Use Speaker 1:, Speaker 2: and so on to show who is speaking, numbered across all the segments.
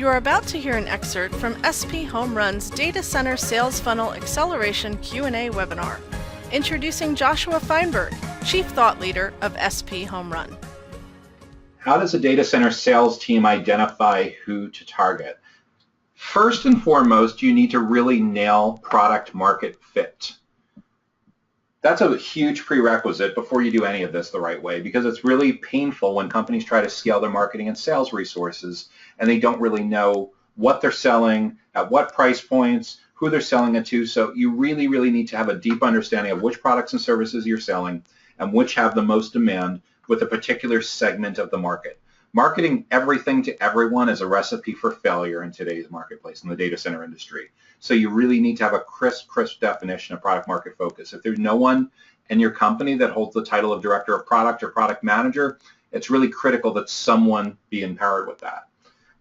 Speaker 1: You are about to hear an excerpt from SP Home Run's Data Center Sales Funnel Acceleration Q&A webinar, introducing Joshua Feinberg, Chief Thought Leader of SP Home Run.
Speaker 2: How does a data center sales team identify who to target? First and foremost, you need to really nail product market fit. That's a huge prerequisite before you do any of this the right way, because it's really painful when companies try to scale their marketing and sales resources and they don't really know what they're selling, at what price points, who they're selling it to. So you really, really need to have a deep understanding of which products and services you're selling and which have the most demand with a particular segment of the market. Marketing everything to everyone is a recipe for failure in today's marketplace in the data center industry. So you really need to have a crisp definition of product market focus. If there's no one in your company that holds the title of director of product or product manager, it's really critical that someone be empowered with that.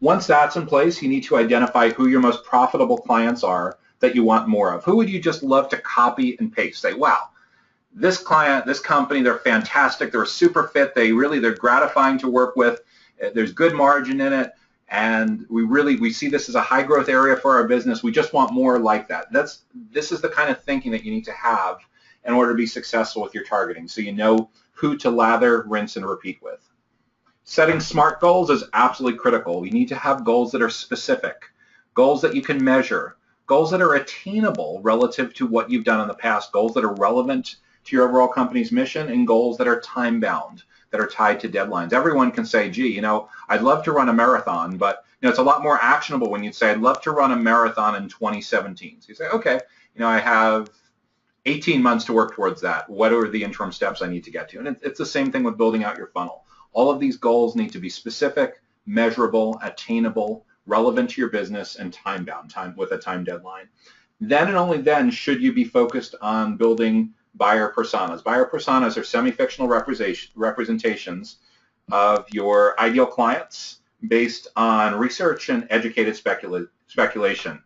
Speaker 2: Once that's in place, you need to identify who your most profitable clients are that you want more of. Who would you just love to copy and paste? Say, wow, this client, this company, they're fantastic, they're super fit, they're gratifying to work with, there's good margin in it, and we see this as a high growth area for our business. We just want more like that. This is the kind of thinking that you need to have in order to be successful with your targeting, so you know who to lather, rinse, and repeat with. Setting SMART goals is absolutely critical. You need to have goals that are specific, goals that you can measure, goals that are attainable relative to what you've done in the past, goals that are relevant to your overall company's mission, and goals that are time-bound, that are tied to deadlines. Everyone can say, gee, I'd love to run a marathon, but it's a lot more actionable when you'd say, I'd love to run a marathon in 2017. So you say, okay, I have 18 months to work towards that. What are the interim steps I need to get to? And it's the same thing with building out your funnel. All of these goals need to be specific, measurable, attainable, relevant to your business, and time-bound, with a time deadline. Then and only then should you be focused on building buyer personas. Buyer personas are semi-fictional representations of your ideal clients based on research and educated speculation.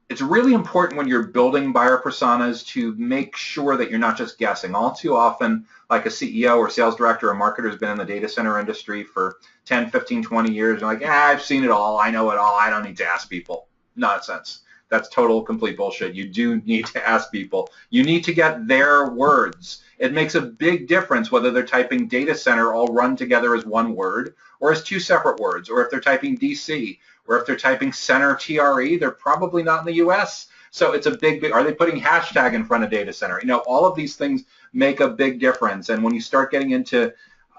Speaker 2: It's really important when you're building buyer personas to make sure that you're not just guessing. All too often, like a CEO or sales director or marketer has been in the data center industry for 10, 15, 20 years, and like, I've seen it all, I know it all, I don't need to ask people. Nonsense. That's total, complete bullshit. You do need to ask people. You need to get their words. It makes a big difference whether they're typing data center all run together as one word or as two separate words, or if they're typing DC, or if they're typing center TRE, they're probably not in the US. So it's a big, are they putting hashtag in front of data center? All of these things make a big difference. And when you start getting into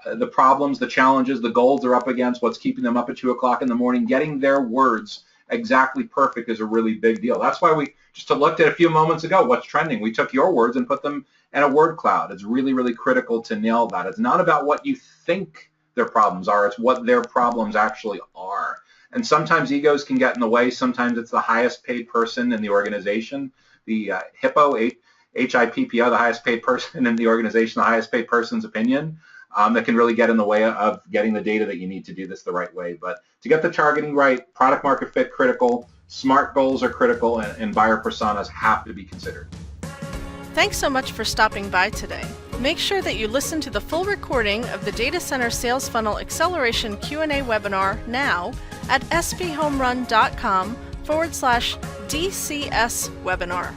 Speaker 2: the problems, the challenges, the goals they're up against, what's keeping them up at 2 o'clock in the morning, getting their words exactly perfect is a really big deal. That's why we just looked at a few moments ago what's trending. We took your words and put them in a word cloud. It's really, really critical to nail that. It's not about what you think their problems are, it's what their problems actually are. And sometimes egos can get in the way. Sometimes it's the highest paid person in the organization, the HIPPO, HIPPO, the highest paid person in the organization, the highest paid person's opinion. That can really get in the way of getting the data that you need to do this the right way. But to get the targeting right, product market fit critical, SMART goals are critical, and buyer personas have to be considered.
Speaker 1: Thanks so much for stopping by today. Make sure that you listen to the full recording of the Data Center Sales Funnel Acceleration Q&A webinar now at sphomerun.com/DCS webinar.